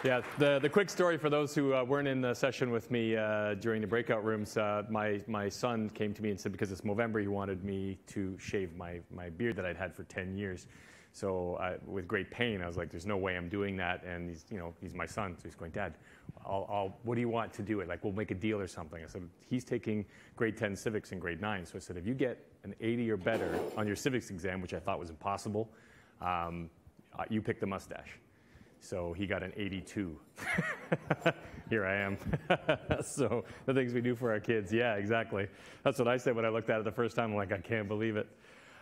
Yeah, the quick story for those who weren't in the session with me during the breakout rooms, my son came to me and said because it's November, he wanted me to shave my beard that I'd had for 10 years. So with great pain, I was like, there's no way I'm doing that. And he's my son, so he's going, Dad, what do you want to do it? Like, we'll make a deal or something. I said, he's taking grade 10 civics and grade 9. So I said, if you get an 80 or better on your civics exam, which I thought was impossible, you pick the mustache. So he got an 82. Here I am. So the things we do for our kids, yeah, exactly. That's what I said when I looked at it the first time. I'm like, I can't believe it.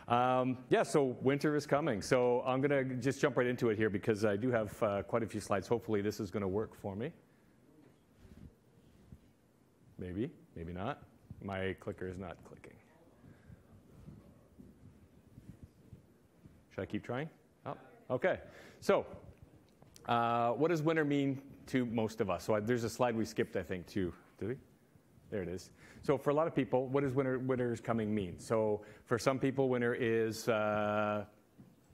Yeah, so winter is coming. So I'm going to just jump right into it here because I do have quite a few slides. Hopefully this is going to work for me. Maybe, maybe not. My clicker is not clicking. Should I keep trying? Oh, okay. So what does winter mean to most of us? So there's a slide we skipped, I think, too. Did we? There it is. So for a lot of people, what does winter is coming mean? So for some people, winter is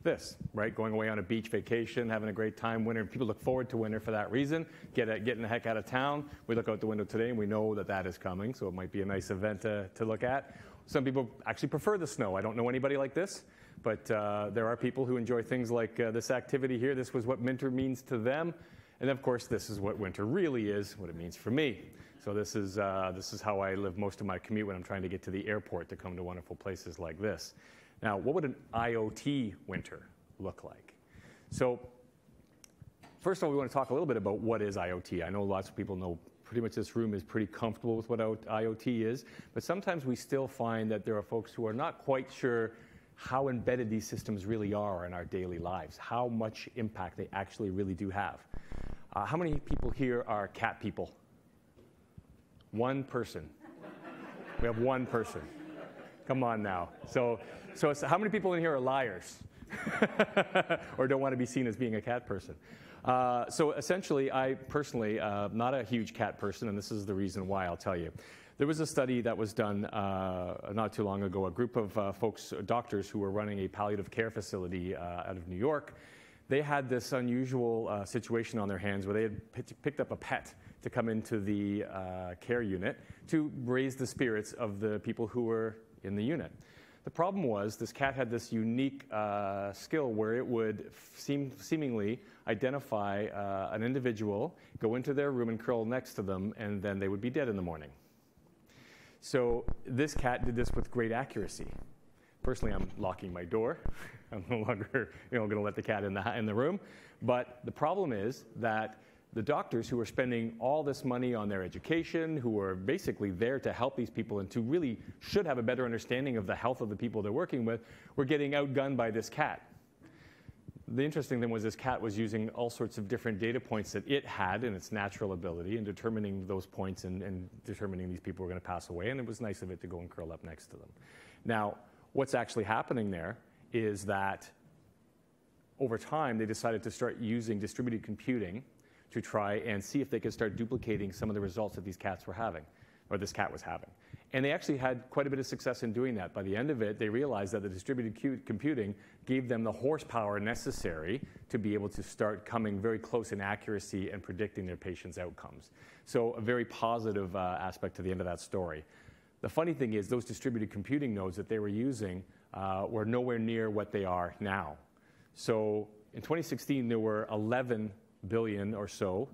this, right? Going away on a beach vacation, having a great time. Winter, people look forward to winter for that reason. Getting the heck out of town. We look out the window today and we know that that is coming, so it might be a nice event to look at. Some people actually prefer the snow. I don't know anybody like this, but there are people who enjoy things like this activity here. This was what winter means to them. And of course, this is what winter really is, what it means for me. So this is how I live most of my commute when I'm trying to get to the airport to come to wonderful places like this. Now, what would an IoT winter look like? So first of all, we want to talk a little bit about what is IoT. I know lots of people know pretty much this room is pretty comfortable with what IoT is, but sometimes we still find that there are folks who are not quite sure how embedded these systems really are in our daily lives, how much impact they actually really do have. How many people here are cat people? One person. We have one person. Come on now. So how many people in here are liars or don't want to be seen as being a cat person? So essentially, I personally, not a huge cat person, and this is the reason why. I'll tell you. There was a study that was done not too long ago. A group of folks, doctors, who were running a palliative care facility out of New York. They had this unusual situation on their hands where they had picked up a pet to come into the care unit to raise the spirits of the people who were in the unit. The problem was this cat had this unique skill where it would seemingly identify an individual, go into their room and curl next to them, and then they would be dead in the morning. So this cat did this with great accuracy. Personally, I'm locking my door. I'm no longer going to let the cat in the room. But the problem is that the doctors who are spending all this money on their education, who are basically there to help these people and to really should have a better understanding of the health of the people they're working with, were getting outgunned by this cat. The interesting thing was this cat was using all sorts of different data points that it had in its natural ability in determining those points and determining these people were going to pass away, and it was nice of it to go and curl up next to them. Now, what's actually happening there is that over time they decided to start using distributed computing to try and see if they could start duplicating some of the results that these cats were having, or this cat was having. And they actually had quite a bit of success in doing that. By the end of it, they realized that the distributed computing gave them the horsepower necessary to be able to start coming very close in accuracy and predicting their patients' outcomes. So a very positive aspect to the end of that story. The funny thing is those distributed computing nodes that they were using were nowhere near what they are now. So in 2016, there were 11 billion or so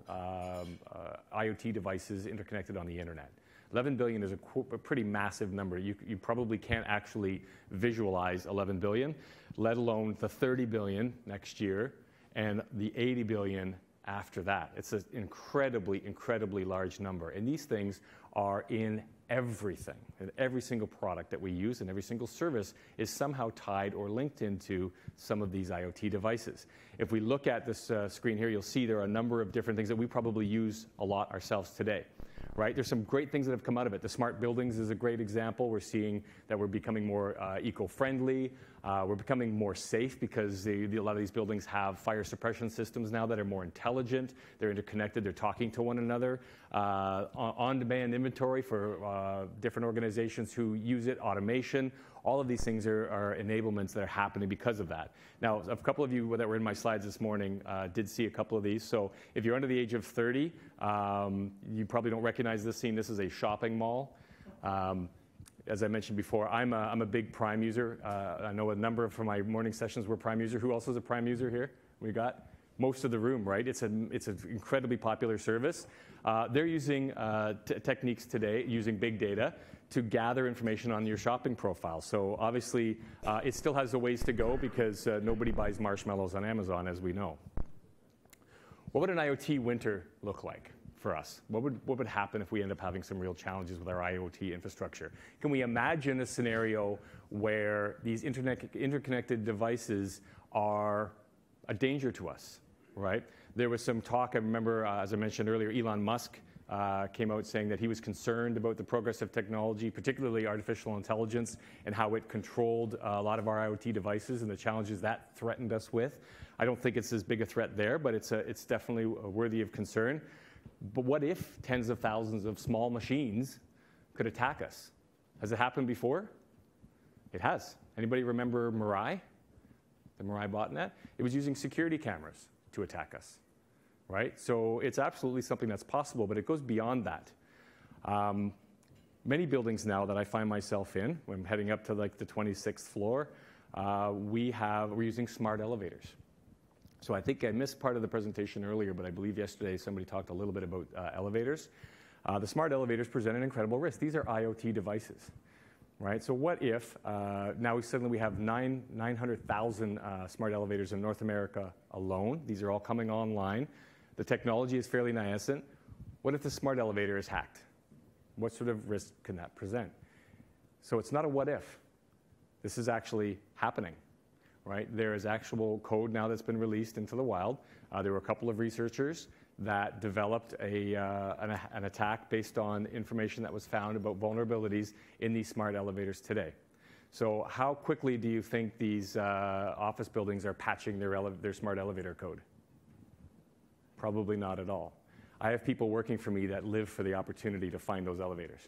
IoT devices interconnected on the internet. 11 billion is a pretty massive number. You probably can't actually visualize 11 billion, let alone the 30 billion next year and the 80 billion after that. It's an incredibly, incredibly large number. And these things are in everything. And every single product that we use and every single service is somehow tied or linked into some of these IoT devices. If we look at this screen here, you'll see there are a number of different things that we probably use a lot ourselves today. Right? There's some great things that have come out of it. The smart buildings is a great example. We're seeing that we're becoming more eco-friendly. We're becoming more safe because a lot of these buildings have fire suppression systems now that are more intelligent. They're interconnected. They're talking to one another. On-demand inventory for different organizations who use it, automation. All of these things are enablements that are happening because of that. Now, a couple of you that were in my slides this morning did see a couple of these. So if you're under the age of 30, you probably don't recognize this scene. This is a shopping mall. As I mentioned before, I'm a big Prime user. I know a number from my morning sessions were Prime user. Who else is a Prime user here? We got most of the room, right? It's an incredibly popular service. They're using techniques today, using big data, to gather information on your shopping profile. So obviously, it still has a ways to go because nobody buys marshmallows on Amazon, as we know. What would an IoT winter look like for us? What would happen if we end up having some real challenges with our IoT infrastructure? Can we imagine a scenario where these interconnected devices are a danger to us, right? There was some talk, I remember, as I mentioned earlier, Elon Musk came out saying that he was concerned about the progress of technology, particularly artificial intelligence, and how it controlled a lot of our IoT devices and the challenges that threatened us with. I don't think it's as big a threat there, but it's definitely worthy of concern. But what if tens of thousands of small machines could attack us? Has it happened before? It has. Anybody remember Mirai? The Mirai botnet? It was using security cameras to attack us, right? So it's absolutely something that's possible, but it goes beyond that. Many buildings now that I find myself in, when I'm heading up to like the 26th floor, we're using smart elevators. So I think I missed part of the presentation earlier, but I believe yesterday somebody talked a little bit about elevators. The smart elevators present an incredible risk. These are IoT devices, right? So what if now we have 900,000 smart elevators in North America alone. These are all coming online. The technology is fairly nascent. What if the smart elevator is hacked? What sort of risk can that present? So it's not a what if. This is actually happening. Right? There is actual code now that's been released into the wild. There were a couple of researchers that developed an attack based on information that was found about vulnerabilities in these smart elevators today. So how quickly do you think these office buildings are patching their smart elevator code? Probably not at all. I have people working for me that live for the opportunity to find those elevators.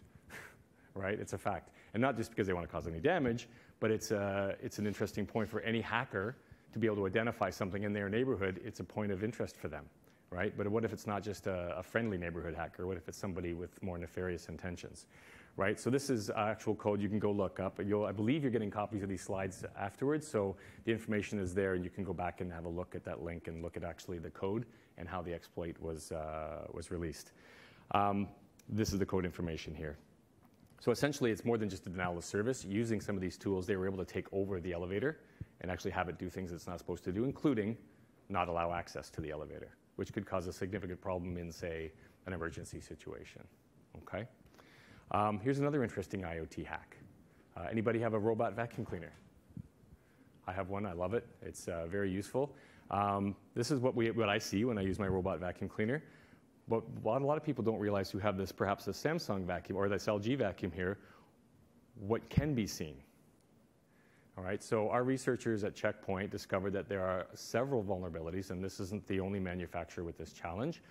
Right? It's a fact. And not just because they want to cause any damage, but it's an interesting point for any hacker to be able to identify something in their neighborhood. It's a point of interest for them, right? But what if it's not just a friendly neighborhood hacker? What if it's somebody with more nefarious intentions, right? So this is actual code you can go look up. I believe you're getting copies of these slides afterwards, so the information is there, and you can go back and have a look at that link and look at actually the code and how the exploit was released. This is the code information here. So essentially, it's more than just a denial of service. Using some of these tools, they were able to take over the elevator and actually have it do things it's not supposed to do, including not allow access to the elevator, which could cause a significant problem in, say, an emergency situation. Okay? Here's another interesting IoT hack. Anybody have a robot vacuum cleaner? I have one. I love it. It's very useful. This is what I see when I use my robot vacuum cleaner. But what a lot of people don't realize who have this, perhaps this Samsung vacuum or this LG vacuum here, what can be seen. All right, so our researchers at Checkpoint discovered that there are several vulnerabilities, and this isn't the only manufacturer with this challenge.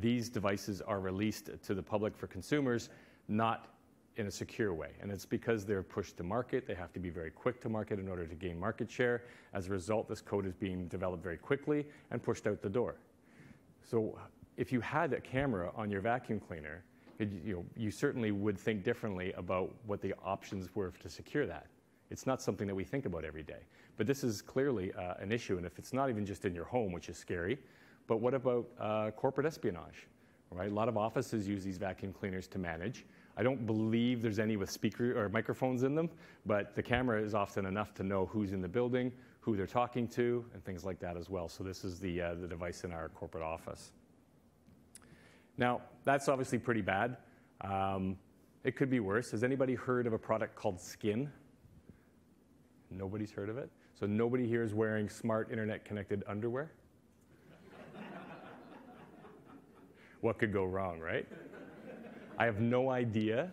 These devices are released to the public for consumers, not in a secure way. And it's because they're pushed to market. They have to be very quick to market in order to gain market share. As a result, this code is being developed very quickly and pushed out the door. So if you had a camera on your vacuum cleaner, you certainly would think differently about what the options were to secure that. It's not something that we think about every day. But this is clearly an issue, and if it's not even just in your home, which is scary, but what about corporate espionage? Right? A lot of offices use these vacuum cleaners to manage. I don't believe there's any with speaker or microphones in them, but the camera is often enough to know who's in the building, who they're talking to, and things like that as well. So this is the device in our corporate office. Now, that's obviously pretty bad. It could be worse. Has anybody heard of a product called Skin? Nobody's heard of it? So nobody here is wearing smart internet-connected underwear? What could go wrong, right? I have no idea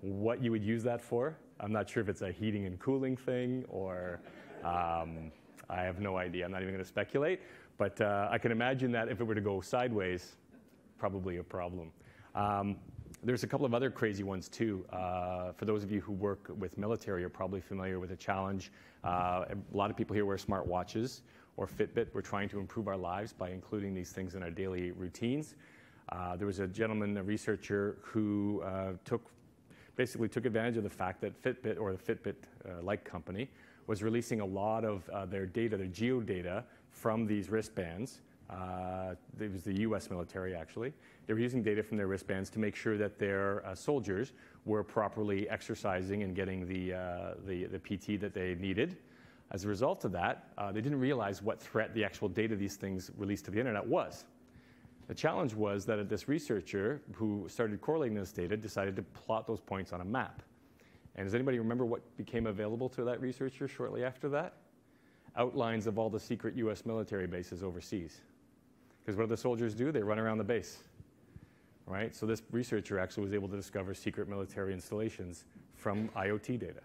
what you would use that for. I'm not sure if it's a heating and cooling thing or I have no idea. I'm not even going to speculate. But I can imagine that if it were to go sideways, probably a problem. There's a couple of other crazy ones too. For those of you who work with military, you're probably familiar with a challenge. A lot of people here wear smartwatches or Fitbit. We're trying to improve our lives by including these things in our daily routines. There was a gentleman, a researcher, who basically took advantage of the fact that Fitbit, or the Fitbit-like company, was releasing a lot of their data, their geo-data, from these wristbands. It was the U.S. military, actually. They were using data from their wristbands to make sure that their soldiers were properly exercising and getting the PT that they needed. As a result of that, they didn't realize what threat the actual data these things released to the internet was. The challenge was that this researcher who started correlating this data decided to plot those points on a map. And does anybody remember what became available to that researcher shortly after that? Outlines of all the secret U.S. military bases overseas. Because what do the soldiers do? They run around the base, right? So this researcher actually was able to discover secret military installations from IoT data.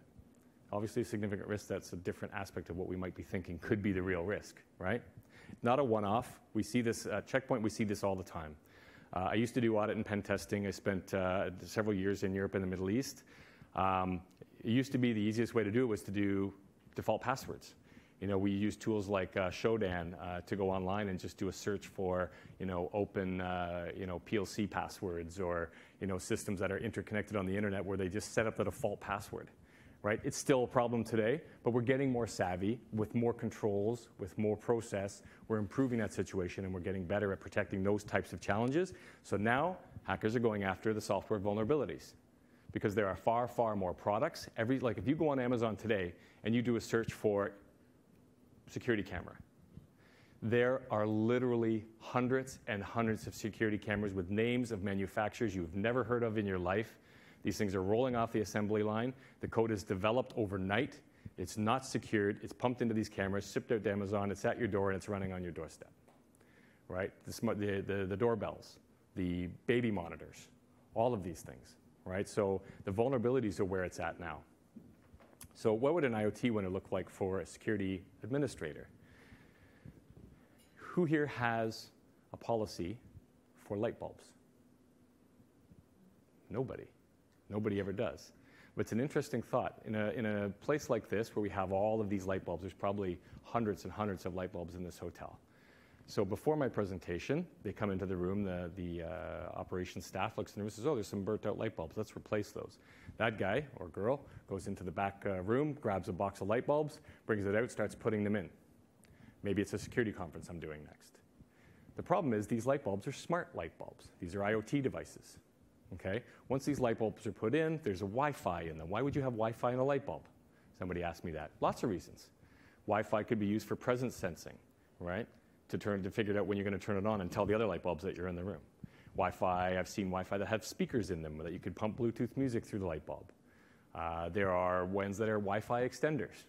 Obviously a significant risk. That's a different aspect of what we might be thinking could be the real risk, right? Not a one-off. We see this at Checkpoint. We see this all the time. I used to do audit and pen testing. I spent several years in Europe and the Middle East. It used to be the easiest way to do it was to do default passwords. You know, we use tools like Shodan to go online and just do a search for, open, PLC passwords, or, systems that are interconnected on the internet where they just set up the default password, right? It's still a problem today, but we're getting more savvy with more controls, with more process. We're improving that situation, and we're getting better at protecting those types of challenges. So now hackers are going after the software vulnerabilities, because there are far, far more products. If you go on Amazon today and you do a search for security camera, there are literally hundreds and hundreds of security cameras with names of manufacturers you've never heard of in your life. These things are rolling off the assembly line. The code is developed overnight. It's not secured. It's pumped into these cameras, shipped out to Amazon. It's at your door, and it's running on your doorstep, right? The doorbells, the baby monitors, all of these things, right? So the vulnerabilities are where it's at now. So what would an IoT winner look like for a security administrator? Who here has a policy for light bulbs? Nobody. Nobody ever does. But it's an interesting thought. In a place like this where we have all of these light bulbs, there's probably hundreds and hundreds of light bulbs in this hotel. So before my presentation, they come into the room, the operations staff looks in the room and says, oh, there's some burnt out light bulbs. Let's replace those. That guy or girl goes into the back room, grabs a box of light bulbs, brings it out, starts putting them in. Maybe it's a security conference I'm doing next. The problem is these light bulbs are smart light bulbs. These are IoT devices. Okay? Once these light bulbs are put in, there's a Wi-Fi in them. Why would you have Wi-Fi in a light bulb? Somebody asked me that. Lots of reasons. Wi-Fi could be used for presence sensing, right? To figure out when you're going to turn it on and tell the other light bulbs that you're in the room. Wi-Fi, I've seen Wi-Fi that have speakers in them that you could pump Bluetooth music through the light bulb. There are ones that are Wi-Fi extenders,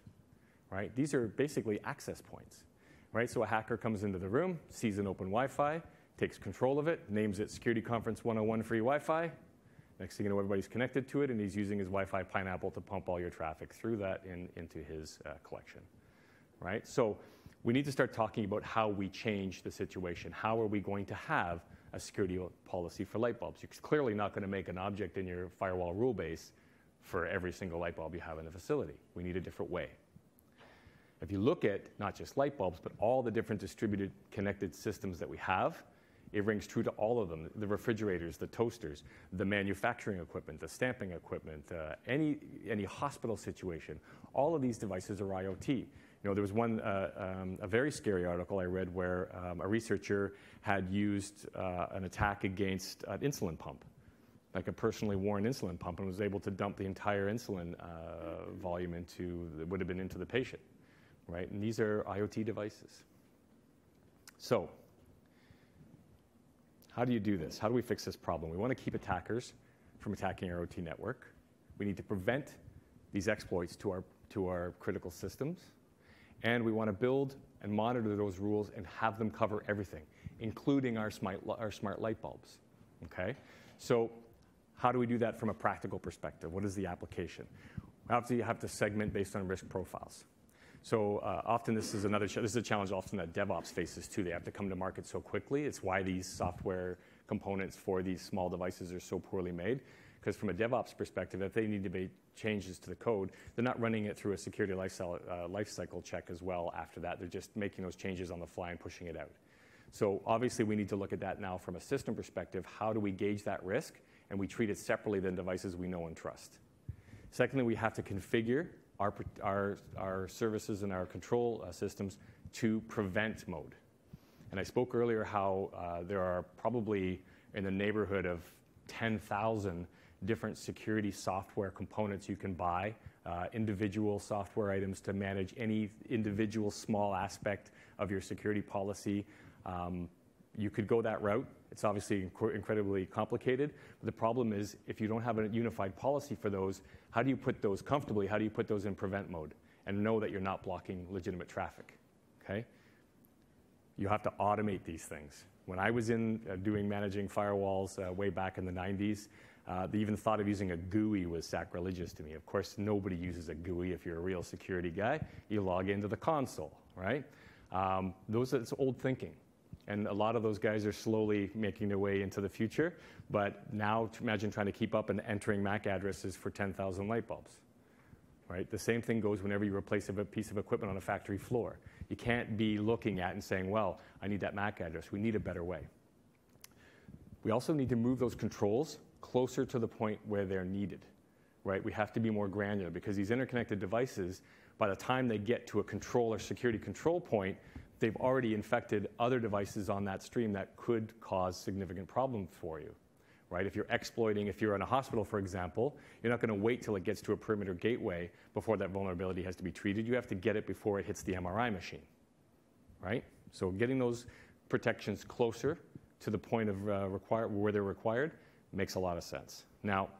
right? These are basically access points, right? So a hacker comes into the room, sees an open Wi-Fi, takes control of it, names it Security Conference 101 free Wi-Fi. Next thing you know, everybody's connected to it, and he's using his Wi-Fi pineapple to pump all your traffic through that into his collection, right? So we need to start talking about how we change the situation. How are we going to have a security policy for light bulbs? You're clearly not going to make an object in your firewall rule base for every single light bulb you have in the facility. We need a different way. If you look at not just light bulbs, but all the different distributed connected systems that we have, it rings true to all of them. The refrigerators, the toasters, the manufacturing equipment, the stamping equipment, any hospital situation, all of these devices are IoT. There was a very scary article I read where a researcher had used an attack against an insulin pump, like a personally worn insulin pump, and was able to dump the entire insulin volume would have been into the patient, right? And these are IoT devices. So how do you do this? How do we fix this problem? We want to keep attackers from attacking our OT network. We need to prevent these exploits to our critical systems. And we want to build and monitor those rules and have them cover everything, including our smart light bulbs. Okay? So how do we do that from a practical perspective? What is the application? Obviously, you have to segment based on risk profiles. So often this is a challenge often that DevOps faces too. They have to come to market so quickly. It's why these software components for these small devices are so poorly made. Because from a DevOps perspective, if they need to make changes to the code, they're not running it through a security lifecycle check as well after that. They're just making those changes on the fly and pushing it out. So obviously, we need to look at that now from a system perspective. How do we gauge that risk? And we treat it separately than devices we know and trust. Secondly, we have to configure our services and our control systems to prevent mode. And I spoke earlier how there are probably in the neighborhood of 10,000 different security software components you can buy, individual software items to manage any individual small aspect of your security policy. You could go that route. It's obviously incredibly complicated. But the problem is, if you don't have a unified policy for those, how do you put those comfortably? How do you put those in prevent mode and know that you're not blocking legitimate traffic? Okay? You have to automate these things. When I was in managing firewalls way back in the 90s, the even thought of using a GUI was sacrilegious to me. Of course, nobody uses a GUI if you're a real security guy. You log into the console, right? It's old thinking. And a lot of those guys are slowly making their way into the future. But now imagine trying to keep up and entering MAC addresses for 10,000 light bulbs, right? The same thing goes whenever you replace a piece of equipment on a factory floor. You can't be looking at and saying, well, I need that MAC address. We need a better way. We also need to move those controls closer to the point where they're needed, right? We have to be more granular because these interconnected devices, by the time they get to a control or security control point, they've already infected other devices on that stream that could cause significant problems for you, right? If you're in a hospital, for example, you're not going to wait till it gets to a perimeter gateway before that vulnerability has to be treated. You have to get it before it hits the MRI machine, right? So getting those protections closer to the point of where they're required makes a lot of sense. Now,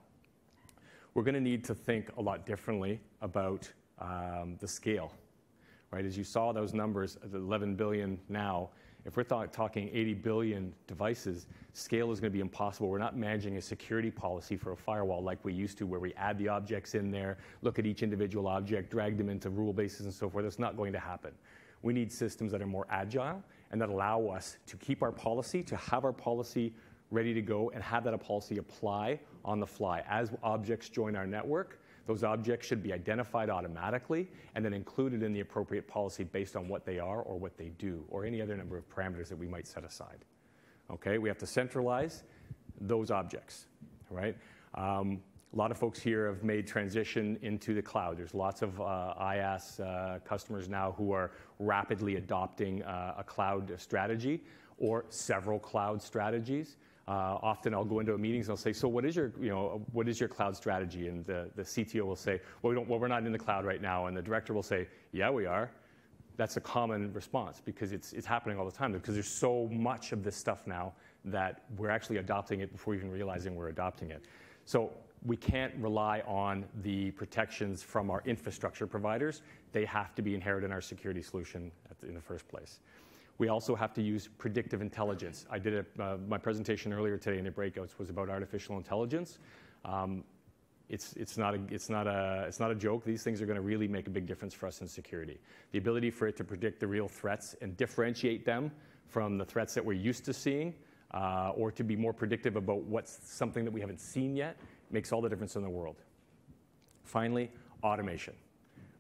we're going to need to think a lot differently about the scale. Right, as you saw those numbers, 11 billion now, if we're talking 80 billion devices, scale is going to be impossible. We're not managing a security policy for a firewall like we used to, where we add the objects in there, look at each individual object, drag them into rule bases and so forth. That's not going to happen. We need systems that are more agile and that allow us to keep our policy, to have our policy ready to go and have that policy apply on the fly. As objects join our network, those objects should be identified automatically and then included in the appropriate policy based on what they are or what they do or any other number of parameters that we might set aside. Okay, we have to centralize those objects, right? A lot of folks here have made transition into the cloud. There's lots of IaaS customers now who are rapidly adopting a cloud strategy or several cloud strategies. Often I'll go into meetings and I'll say, so what is your cloud strategy? And the CTO will say, well, we're not in the cloud right now. And the director will say, yeah, we are. That's a common response because it's happening all the time because there's so much of this stuff now that we're actually adopting it before even realizing we're adopting it. So we can't rely on the protections from our infrastructure providers. They have to be inherent in our security solution in the first place. We also have to use predictive intelligence. I did my presentation earlier today in the breakouts was about artificial intelligence. It's not a joke. These things are going to really make a big difference for us in security. The ability for it to predict the real threats and differentiate them from the threats that we're used to seeing, or to be more predictive about what's something that we haven't seen yet, makes all the difference in the world. Finally, automation.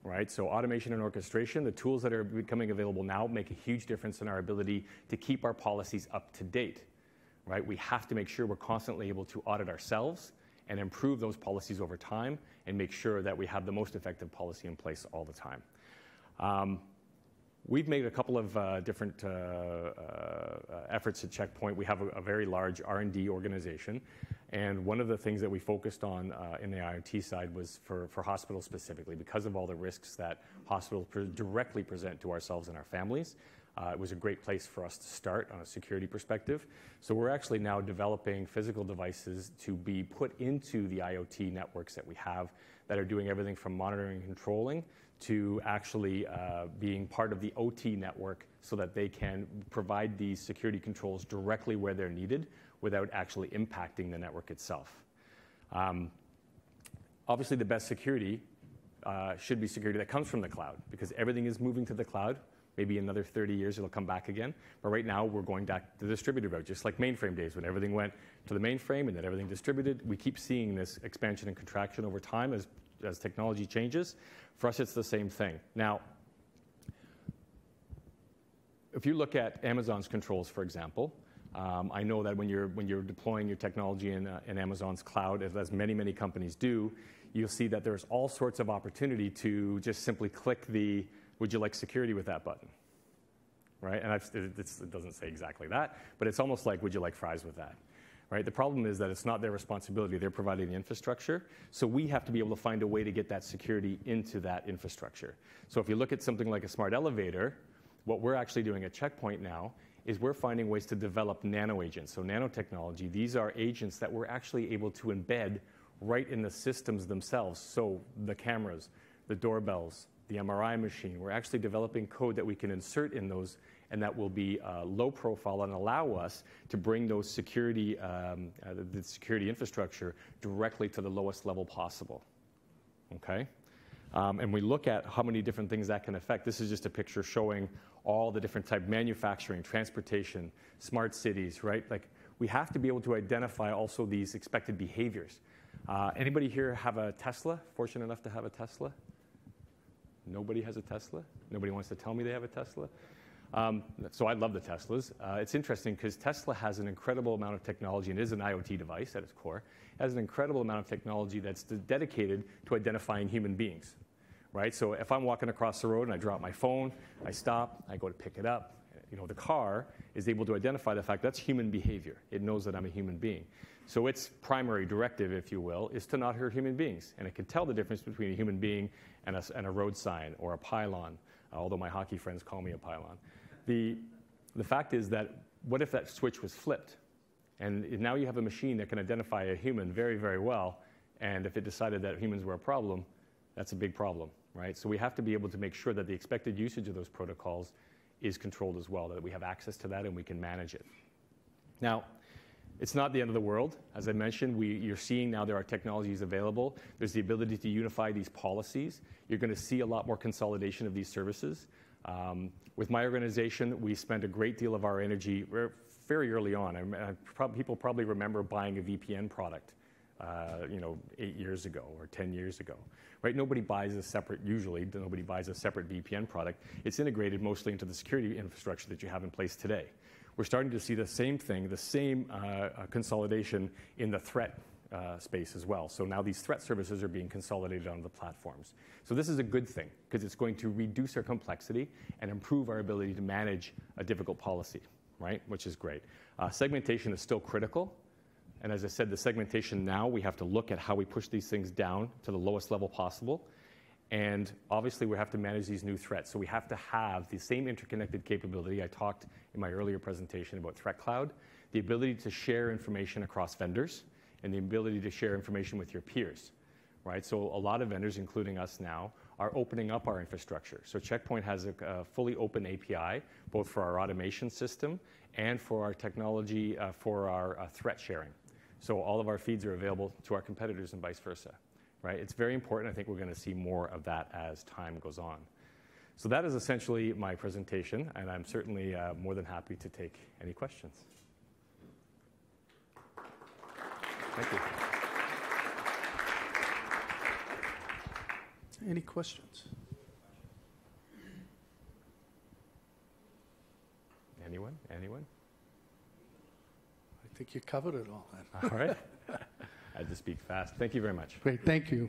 Right? So automation and orchestration, the tools that are becoming available now make a huge difference in our ability to keep our policies up to date. Right? We have to make sure we're constantly able to audit ourselves and improve those policies over time and make sure that we have the most effective policy in place all the time. We've made a couple of different efforts at Checkpoint. We have a very large R&D organization. And one of the things that we focused on in the IoT side was for hospitals specifically, because of all the risks that hospitals directly present to ourselves and our families. It was a great place for us to start on a security perspective. So we're actually now developing physical devices to be put into the IoT networks that we have that are doing everything from monitoring and controlling to actually being part of the OT network so that they can provide these security controls directly where they're needed without actually impacting the network itself. Obviously, the best security should be security that comes from the cloud because everything is moving to the cloud. Maybe in another 30 years it'll come back again. But right now we're going back to the distributed route, just like mainframe days when everything went to the mainframe and then everything distributed. We keep seeing this expansion and contraction over time as technology changes. For us, it's the same thing. Now, if you look at Amazon's controls, for example, I know that when you're deploying your technology in Amazon's cloud, as many companies do, you'll see that there's all sorts of opportunity to just simply click the "Would you like security with that" button, right? And it doesn't say exactly that, but it's almost like "Would you like fries with that?" Right? The problem is that it's not their responsibility. They're providing the infrastructure, so we have to be able to find a way to get that security into that infrastructure. So if you look at something like a smart elevator, what we're actually doing at Checkpoint now is we're finding ways to develop nano agents. So nanotechnology, these are agents that we're actually able to embed right in the systems themselves. So the cameras, the doorbells, the MRI machine, we're actually developing code that we can insert in those, and that will be low profile and allow us to bring those security, the security infrastructure directly to the lowest level possible. Okay? And we look at how many different things that can affect. This is just a picture showing all the different type manufacturing, transportation, smart cities, right? Like, we have to be able to identify also these expected behaviors. Anybody here have a Tesla? Fortunate enough to have a Tesla? Nobody has a Tesla? Nobody wants to tell me they have a Tesla? So I love the Teslas. It's interesting because Tesla has an incredible amount of technology, and is an IoT device at its core. It has an incredible amount of technology that's dedicated to identifying human beings, right? So if I'm walking across the road and I drop my phone, I stop, I go to pick it up, the car is able to identify the fact that's human behavior. It knows that I'm a human being. So its primary directive, if you will, is to not hurt human beings. And it can tell the difference between a human being and a road sign or a pylon, although my hockey friends call me a pylon. The fact is that what if that switch was flipped? And now you have a machine that can identify a human very, very well, and if it decided that humans were a problem, that's a big problem, right? So we have to be able to make sure that the expected usage of those protocols is controlled as well, that we have access to that and we can manage it. Now, it's not the end of the world. As I mentioned, you're seeing now there are technologies available. There's the ability to unify these policies. You're going to see a lot more consolidation of these services. With my organization, we spent a great deal of our energy very early on. People probably remember buying a VPN product, 8 years ago or 10 years ago. Right? Nobody buys a separate VPN product. It's integrated mostly into the security infrastructure that you have in place today. We're starting to see the same thing, the same consolidation in the threat space as well. So now these threat services are being consolidated on the platforms. So this is a good thing because it's going to reduce our complexity and improve our ability to manage a difficult policy, right? Which is great. Segmentation is still critical. And as I said, the segmentation now, we have to look at how we push these things down to the lowest level possible. And obviously, we have to manage these new threats. So we have to have the same interconnected capability. I talked in my earlier presentation about Threat Cloud, the ability to share information across vendors, and the ability to share information with your peers, right? So a lot of vendors, including us now, are opening up our infrastructure. So Checkpoint has a fully open API, both for our automation system and for our technology, for our threat sharing. So all of our feeds are available to our competitors and vice versa. Right? It's very important. I think we're going to see more of that as time goes on. So that is essentially my presentation, and I'm certainly more than happy to take any questions. Thank you. Any questions? Anyone? I think you covered it all then. All right. I had to speak fast. Thank you very much. Great. Thank you.